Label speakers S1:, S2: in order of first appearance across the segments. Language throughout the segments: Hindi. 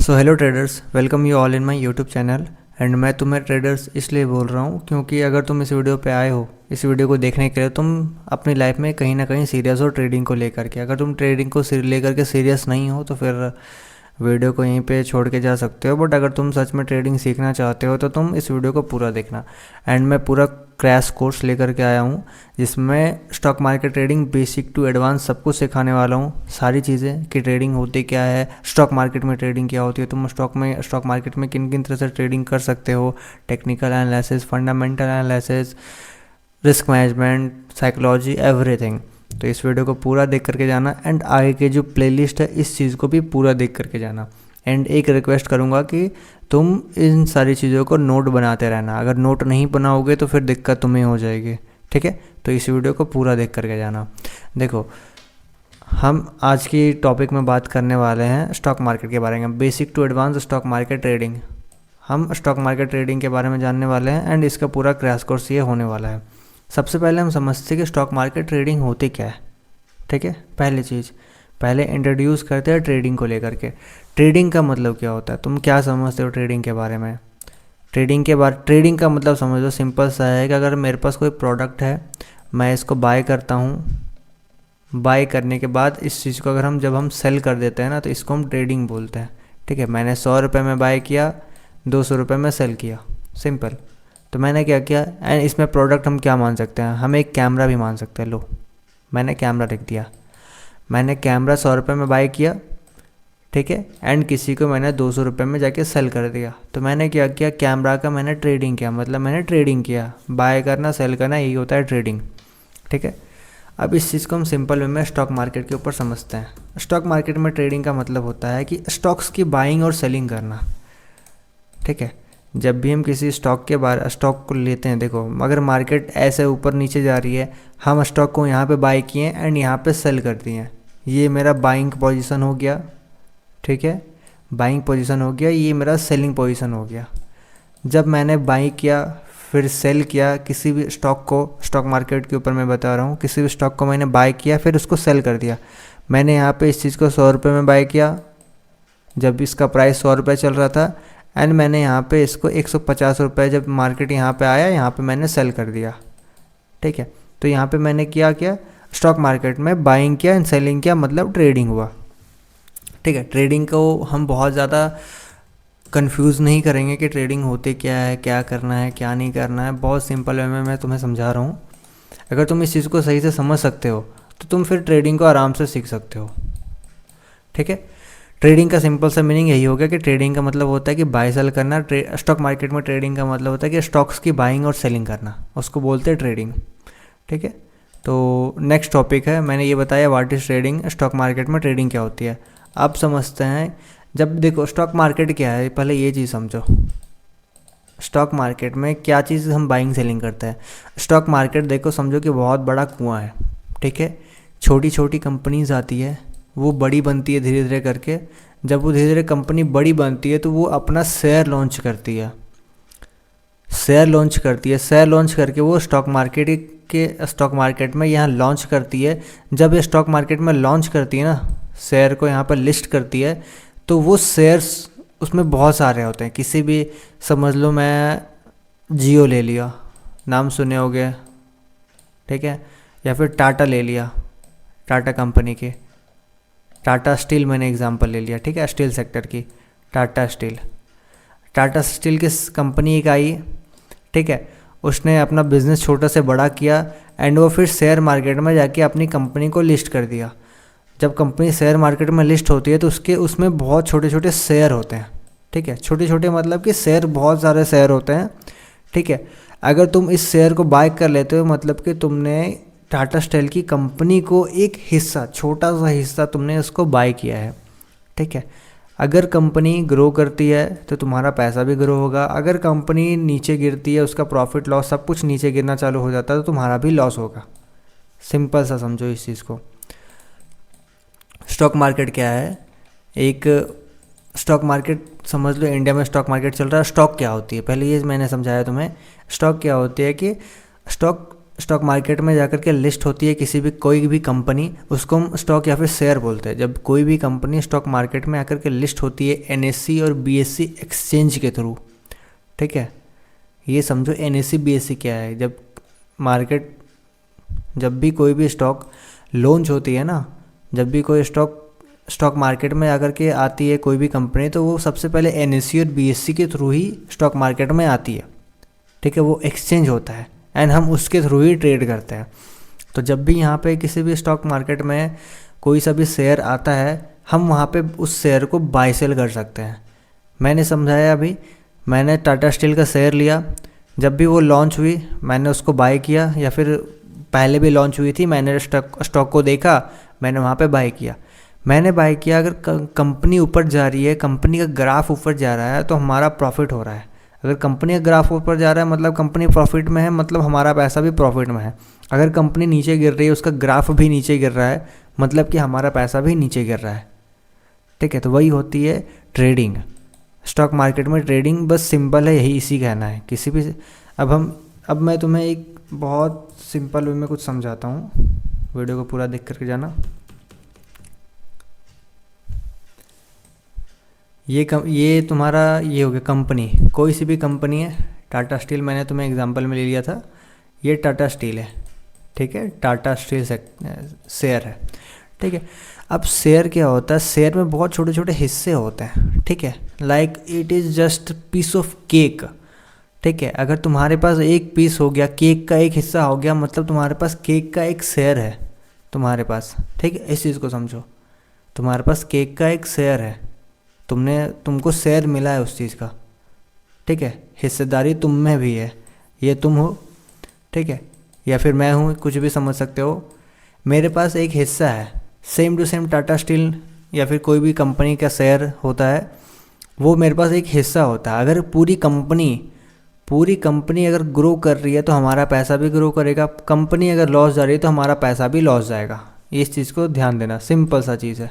S1: So hello traders, welcome you all in my YouTube channel. And मैं तुम्हें ट्रेडर्स इसलिए बोल रहा हूँ क्योंकि अगर तुम इस वीडियो पे आए हो, इस वीडियो को देखने के लिए, तुम अपनी लाइफ में कहीं ना कहीं सीरियस हो ट्रेडिंग को लेकर के। अगर तुम ट्रेडिंग को लेकर के सीरियस नहीं हो तो फिर वीडियो को यहीं पे छोड़ के जा सकते हो। बट अगर तुम सच में ट्रेडिंग सीखना चाहते हो तो तुम इस वीडियो को पूरा देखना। एंड मैं पूरा क्रैश कोर्स लेकर के आया हूँ जिसमें stock market trading basic to advance सब कुछ सिखाने वाला हूँ। सारी चीज़ें कि ट्रेडिंग होती क्या है, स्टॉक मार्केट में ट्रेडिंग क्या होती है, तुम स्टॉक मार्केट में किन किन तरह से ट्रेडिंग कर सकते हो, technical analysis, fundamental analysis, risk management, psychology, everything. तो इस वीडियो को पूरा देख करके जाना। एंड आगे के जो प्लेलिस्ट है इस चीज़ को भी पूरा देख करके जाना। एंड एक रिक्वेस्ट करूँगा कि तुम इन सारी चीज़ों को नोट बनाते रहना। अगर नोट नहीं बनाओगे तो फिर दिक्कत तुम्हें हो जाएगी, ठीक है। तो इस वीडियो को पूरा देख करके जाना। देखो, हम आज की टॉपिक में बात करने वाले हैं स्टॉक मार्केट के बारे में, basic to advance stock market trading. हम स्टॉक मार्केट ट्रेडिंग के बारे में जानने वाले हैं एंड इसका पूरा क्रैश कोर्स ये होने वाला है। सबसे पहले हम समझते हैं कि स्टॉक मार्केट ट्रेडिंग होती क्या है, ठीक है। पहली चीज़, पहले इंट्रोड्यूस करते हैं ट्रेडिंग को लेकर के। ट्रेडिंग का मतलब क्या होता है, तुम क्या समझते हो ट्रेडिंग के बारे में। ट्रेडिंग का मतलब समझ लो सिंपल सा है कि अगर मेरे पास कोई प्रोडक्ट है, मैं इसको बाय करता हूँ, बाय करने के बाद इस चीज़ को जब हम सेल कर देते हैं ना तो इसको हम ट्रेडिंग बोलते हैं, ठीक है। मैंने 100 रुपये में बाय किया, 200 रुपये में सेल किया, सिंपल। तो मैंने क्या किया, एंड इसमें प्रोडक्ट हम क्या मान सकते हैं, हम एक कैमरा भी मान सकते हैं। लो, मैंने कैमरा लिख दिया। मैंने कैमरा 100 रुपये में बाय किया, ठीक है। एंड किसी को मैंने 200 रुपये में जाके सेल कर दिया। तो मैंने क्या किया, कैमरा का मैंने ट्रेडिंग किया, मतलब मैंने ट्रेडिंग किया। बाय करना, सेल करना, यही होता है ट्रेडिंग, ठीक है। अब इस चीज़ को हम सिंपल वे में स्टॉक मार्केट के ऊपर समझते हैं। स्टॉक मार्केट में ट्रेडिंग का मतलब होता है कि स्टॉक्स की बाइंग और सेलिंग करना, ठीक है। जब भी हम किसी स्टॉक को लेते हैं, देखो अगर मार्केट ऐसे ऊपर नीचे जा रही है, हम स्टॉक को यहाँ पे बाय किए एंड यहाँ पे सेल कर दिए। ये मेरा बाइंग पोजीशन हो गया, ठीक है। बाइंग पोजीशन हो गया, ये मेरा सेलिंग पोजीशन हो गया। जब मैंने बाई किया फिर सेल किया किसी भी स्टॉक को, स्टॉक मार्केट के ऊपर मैं बता रहा हूँ, किसी भी स्टॉक को मैंने बाय किया फिर उसको सेल कर दिया। मैंने यहाँ पे इस चीज़ को 100 रुपये में बाय किया जब इसका प्राइस 100 रुपये चल रहा था, एंड मैंने यहाँ पे इसको 150 रुपये जब मार्केट यहाँ पे आया, यहाँ पे मैंने सेल कर दिया, ठीक है। तो यहाँ पे मैंने क्या किया, स्टॉक मार्केट में बाइंग किया एंड सेलिंग किया, मतलब ट्रेडिंग हुआ, ठीक है। ट्रेडिंग को हम बहुत ज़्यादा कंफ्यूज नहीं करेंगे कि ट्रेडिंग होती क्या है, क्या करना है, क्या नहीं करना है। बहुत सिंपल वे में मैं तुम्हें समझा रहा हूँ। अगर तुम इस चीज़ को सही से समझ सकते हो तो तुम फिर ट्रेडिंग को आराम से सीख सकते हो, ठीक है। ट्रेडिंग का सिंपल सा मीनिंग यही हो गया कि ट्रेडिंग का मतलब होता है कि बाय सेल करना। स्टॉक मार्केट में ट्रेडिंग का मतलब होता है कि स्टॉक्स की बाइंग और सेलिंग करना, उसको बोलते हैं ट्रेडिंग, ठीक है। तो नेक्स्ट टॉपिक है, मैंने ये बताया what is trading, stock market में ट्रेडिंग क्या होती है। अब समझते हैं, जब देखो स्टॉक मार्केट क्या है, पहले ये चीज़ समझो। स्टॉक मार्केट में क्या चीज़ हम बाइंग सेलिंग करते हैं। स्टॉक मार्केट देखो, समझो कि बहुत बड़ा कुआं है, ठीक है। छोटी छोटी कंपनीज आती है, वो बड़ी बनती है धीरे धीरे करके। जब वो धीरे धीरे कंपनी बड़ी बनती है तो वो अपना शेयर लॉन्च करती है। शेयर लॉन्च करके वो स्टॉक मार्केट में यहाँ लॉन्च करती है। जब ये स्टॉक मार्केट में लॉन्च करती है ना, शेयर को यहाँ पर लिस्ट करती है, तो वो शेयर्स उसमें बहुत सारे होते हैं। किसी भी, समझ लो मैं जियो ले लिया, नाम सुने होगे, ठीक है। या फिर टाटा ले लिया, टाटा कंपनी के, टाटा स्टील मैंने एग्जांपल ले लिया, ठीक है, स्टील सेक्टर की। टाटा स्टील की कंपनी एक आई, ठीक है। उसने अपना बिजनेस छोटा से बड़ा किया एंड वो फिर शेयर मार्केट में जाके अपनी कंपनी को लिस्ट कर दिया। जब कंपनी शेयर मार्केट में लिस्ट होती है तो उसमें बहुत छोटे छोटे शेयर होते हैं, ठीक है। छोटे छोटे मतलब कि शेयर, बहुत सारे शेयर होते हैं, ठीक है। अगर तुम इस शेयर को बाय कर लेते हो, मतलब कि तुमने टाटा स्टील की कंपनी को एक हिस्सा, छोटा सा हिस्सा तुमने उसको बाय किया है, ठीक है। अगर कंपनी ग्रो करती है तो तुम्हारा पैसा भी ग्रो होगा। अगर कंपनी नीचे गिरती है, उसका प्रॉफिट लॉस सब कुछ नीचे गिरना चालू हो जाता है तो तुम्हारा भी लॉस होगा। सिंपल सा समझो इस चीज़ को। स्टॉक मार्केट क्या है, एक स्टॉक मार्केट समझ लो, इंडिया में स्टॉक मार्केट चल रहा है। स्टॉक क्या होती है, पहले ये मैंने समझाया तुम्हें। स्टॉक क्या होती है कि स्टॉक मार्केट में जाकर के लिस्ट होती है किसी भी कोई भी कंपनी, उसको हम स्टॉक या फिर शेयर बोलते हैं। जब कोई भी कंपनी स्टॉक मार्केट में आकर के लिस्ट होती है एनएससी और बीएससी एक्सचेंज के थ्रू, ठीक है। ये समझो एनएससी बीएससी क्या है। जब भी कोई भी स्टॉक लॉन्च होती है ना, जब भी कोई स्टॉक मार्केट में आकर के आती है कोई भी कंपनी, तो वो सबसे पहले एनएससी और बीएससी के थ्रू ही स्टॉक मार्केट में आती है, ठीक है। वो एक्सचेंज होता है एंड हम उसके थ्रू ही ट्रेड करते हैं। तो जब भी यहाँ पे किसी भी स्टॉक मार्केट में कोई सा भी शेयर आता है, हम वहाँ पे उस शेयर को बाय सेल कर सकते हैं। मैंने समझाया अभी, मैंने टाटा स्टील का शेयर लिया, जब भी वो लॉन्च हुई मैंने उसको बाय किया, या फिर पहले भी लॉन्च हुई थी, मैंने स्टॉक को देखा, मैंने वहाँ पे बाय किया। अगर कंपनी ऊपर जा रही है, कंपनी का ग्राफ ऊपर जा रहा है, तो हमारा प्रॉफिट हो रहा है। अगर कंपनी का ग्राफ ऊपर जा रहा है मतलब कंपनी प्रॉफिट में है, मतलब हमारा पैसा भी प्रॉफिट में है। अगर कंपनी नीचे गिर रही है, उसका ग्राफ भी नीचे गिर रहा है, मतलब कि हमारा पैसा भी नीचे गिर रहा है, ठीक है। तो वही होती है ट्रेडिंग। स्टॉक मार्केट में ट्रेडिंग बस सिंपल है, यही इसी कहना है किसी भी। अब मैं तुम्हें एक बहुत सिंपल वे में कुछ समझाता हूँ, वीडियो को पूरा देख करके जाना। ये तुम्हारा ये हो गया कंपनी, कोई सी भी कंपनी है। टाटा स्टील मैंने तुम्हें एग्जांपल में ले लिया था, ये टाटा स्टील है, ठीक है। टाटा स्टील शेयर है, ठीक है। अब शेयर क्या होता है, शेयर में बहुत छोटे छोटे हिस्से होते हैं, ठीक है। Like it is just piece of cake, ठीक है। अगर तुम्हारे पास एक पीस हो गया, केक का एक हिस्सा हो गया, मतलब तुम्हारे पास केक का एक शेयर है तुम्हारे पास, ठीक है। इस चीज़ को समझो, तुम्हारे पास केक का एक शेयर है, तुमको शेयर मिला है उस चीज़ का, ठीक है। हिस्सेदारी तुम में भी है, ये तुम हो, ठीक है, या फिर मैं हूँ, कुछ भी समझ सकते हो। मेरे पास एक हिस्सा है, same to same Tata steel या फिर कोई भी कंपनी का शेयर होता है, वो मेरे पास एक हिस्सा होता है। अगर पूरी कंपनी अगर ग्रो कर रही है तो हमारा पैसा भी ग्रो करेगा, कंपनी अगर लॉस जा रही है तो हमारा पैसा भी लॉस जाएगा। इस चीज़ को ध्यान देना, सिंपल सा चीज़ है,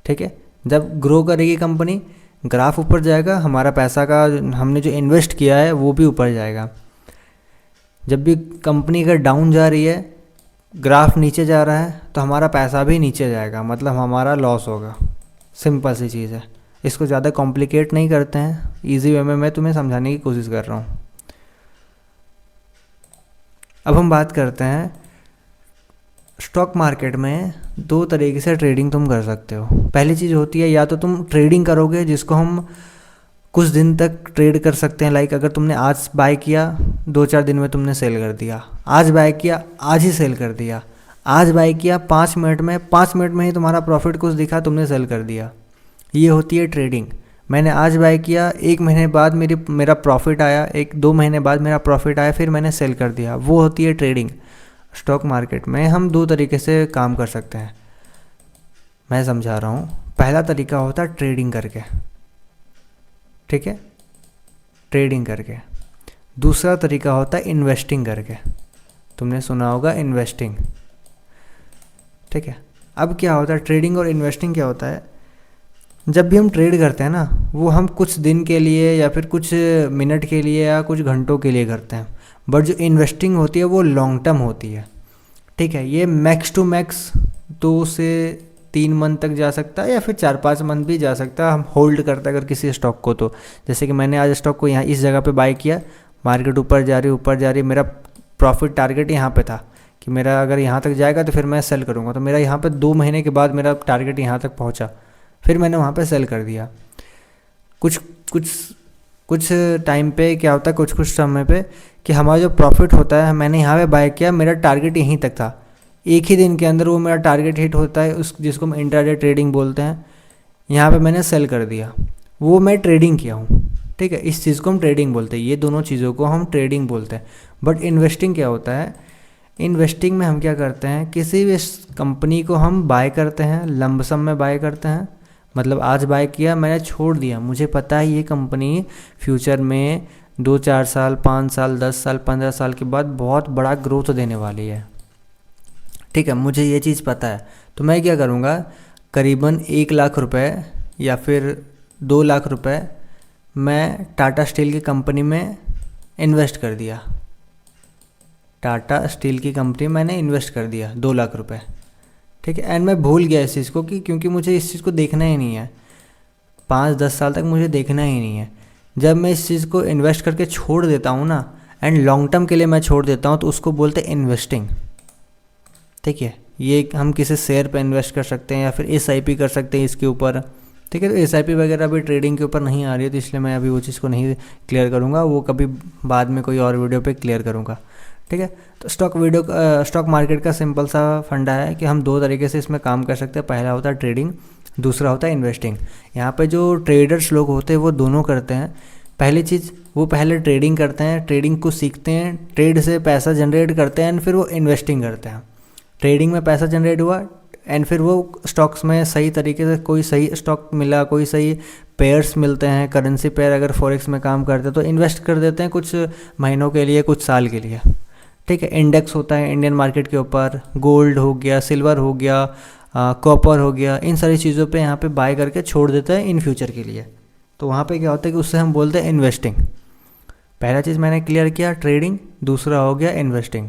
S1: ठीक है। जब ग्रो करेगी कंपनी, ग्राफ ऊपर जाएगा, हमारा पैसा का हमने जो इन्वेस्ट किया है वो भी ऊपर जाएगा। जब भी कंपनी अगर डाउन जा रही है, ग्राफ नीचे जा रहा है, तो हमारा पैसा भी नीचे जाएगा, मतलब हमारा लॉस होगा। सिंपल सी चीज़ है, इसको ज़्यादा कॉम्प्लिकेट नहीं करते हैं, इजी वे में मैं तुम्हें समझाने की कोशिश कर रहा हूँ। अब हम बात करते हैं स्टॉक मार्केट में दो तरीके से ट्रेडिंग तुम कर सकते हो। पहली चीज़ होती है, या तो तुम ट्रेडिंग करोगे जिसको हम कुछ दिन तक ट्रेड कर सकते हैं। लाइक अगर तुमने आज बाय किया, 2-4 दिन में तुमने सेल कर दिया, आज बाय किया आज ही सेल कर दिया, आज बाय किया 5 मिनट में ही तुम्हारा प्रॉफिट कुछ दिखा, तुमने सेल कर दिया। ये होती है ट्रेडिंग। मैंने आज बाय किया, 1 महीने बाद मेरा प्रॉफिट आया, 1-2 महीने बाद मेरा प्रॉफिट आया, फिर मैंने सेल कर दिया, वो होती है ट्रेडिंग। स्टॉक मार्केट में हम 2 तरीके से काम कर सकते हैं, मैं समझा रहा हूँ। पहला तरीका होता है ट्रेडिंग करके, ठीक है, ट्रेडिंग करके। दूसरा तरीका होता है इन्वेस्टिंग करके, तुमने सुना होगा इन्वेस्टिंग, ठीक है। अब क्या होता है, ट्रेडिंग और इन्वेस्टिंग क्या होता है, जब भी हम ट्रेड करते हैं ना, वो हम कुछ दिन के लिए या फिर कुछ मिनट के लिए या कुछ घंटों के लिए करते हैं। बट जो इन्वेस्टिंग होती है वो लॉन्ग टर्म होती है, ठीक है। ये मैक्स टू मैक्स 2 से 3 मंथ तक जा सकता है, या फिर 4-5 मंथ भी जा सकता है। हम होल्ड करते हैं अगर किसी स्टॉक को, तो जैसे कि मैंने आज स्टॉक को यहाँ इस जगह पे बाय किया, मार्केट ऊपर जा रही, मेरा प्रॉफिट टारगेट यहाँ पे था कि मेरा अगर यहाँ तक जाएगा तो फिर मैं सेल करूँगा। तो मेरा यहाँ पे 2 महीने के बाद मेरा टारगेट यहाँ तक पहुँचा, फिर मैंने वहाँ पे सेल कर दिया। कुछ टाइम पे क्या होता है, कुछ समय पे कि हमारा जो प्रॉफिट होता है, मैंने यहाँ पे बाय किया, मेरा टारगेट यहीं तक था, एक ही दिन के अंदर वो मेरा टारगेट हिट होता है, जिसको हम इंट्राडे ट्रेडिंग बोलते हैं। यहाँ पे मैंने सेल कर दिया, वो मैं ट्रेडिंग किया हूँ, ठीक है। इस चीज़ को हम ट्रेडिंग बोलते हैं, ये दोनों चीज़ों को हम ट्रेडिंग बोलते हैं। बट इन्वेस्टिंग क्या होता है, इन्वेस्टिंग में हम क्या करते हैं, किसी भी कंपनी को हम बाय करते हैं, लंबसम में बाय करते हैं। मतलब आज बाय किया, मैंने छोड़ दिया, मुझे पता है ये कंपनी फ्यूचर में 2-4 साल, 5 साल, 10 साल, 15 साल के बाद बहुत बड़ा ग्रोथ देने वाली है, ठीक है, मुझे ये चीज़ पता है। तो मैं क्या करूँगा, करीबन 1 लाख रुपए या फिर 2 लाख रुपए मैं टाटा स्टील की कंपनी में इन्वेस्ट कर दिया, टाटा स्टील की कंपनी मैंने इन्वेस्ट कर दिया 2 लाख रुपए, ठीक है। एंड मैं भूल गया इस चीज़ को क्योंकि मुझे इस चीज़ को देखना ही नहीं है, 5-10 साल तक मुझे देखना ही नहीं है। जब मैं इस चीज़ को इन्वेस्ट करके छोड़ देता हूँ ना, एंड लॉन्ग टर्म के लिए मैं छोड़ देता हूँ, तो उसको बोलते हैं इन्वेस्टिंग, ठीक है। ये हम किसी शेयर पे इन्वेस्ट कर सकते हैं या फिर SIP कर सकते हैं इसके ऊपर, ठीक है। तो SIP वगैरह अभी ट्रेडिंग के ऊपर नहीं आ रही है, तो इसलिए मैं अभी वो चीज़ को नहीं क्लियर करूँगा, वो कभी बाद में कोई और वीडियो पे क्लियर करूँगा, ठीक है। तो स्टॉक मार्केट का सिंपल सा फंडा है कि हम 2 तरीके से इसमें काम कर सकते हैं। पहला होता है ट्रेडिंग, दूसरा होता है इन्वेस्टिंग। यहाँ पे जो ट्रेडर्स लोग होते हैं वो दोनों करते हैं। पहली चीज़, वो पहले ट्रेडिंग करते हैं, ट्रेडिंग को सीखते हैं, ट्रेड से पैसा जनरेट करते हैं, एंड फिर वो इन्वेस्टिंग करते हैं। ट्रेडिंग में पैसा जनरेट हुआ एंड फिर वो स्टॉक्स में सही तरीके से कोई सही स्टॉक मिला, कोई सही पेयर्स मिलते हैं, करेंसी पेयर अगर फॉरेक्स में काम करते हैं तो इन्वेस्ट कर देते हैं कुछ महीनों के लिए, कुछ साल के लिए, ठीक है। इंडेक्स होता है इंडियन मार्केट के ऊपर, गोल्ड हो गया, सिल्वर हो गया, कॉपर हो गया, इन सारी चीज़ों पे यहाँ पे बाय करके छोड़ देते हैं इन फ्यूचर के लिए। तो वहाँ पे क्या होता है कि उससे हम बोलते हैं इन्वेस्टिंग। पहला चीज़ मैंने क्लियर किया ट्रेडिंग, दूसरा हो गया इन्वेस्टिंग।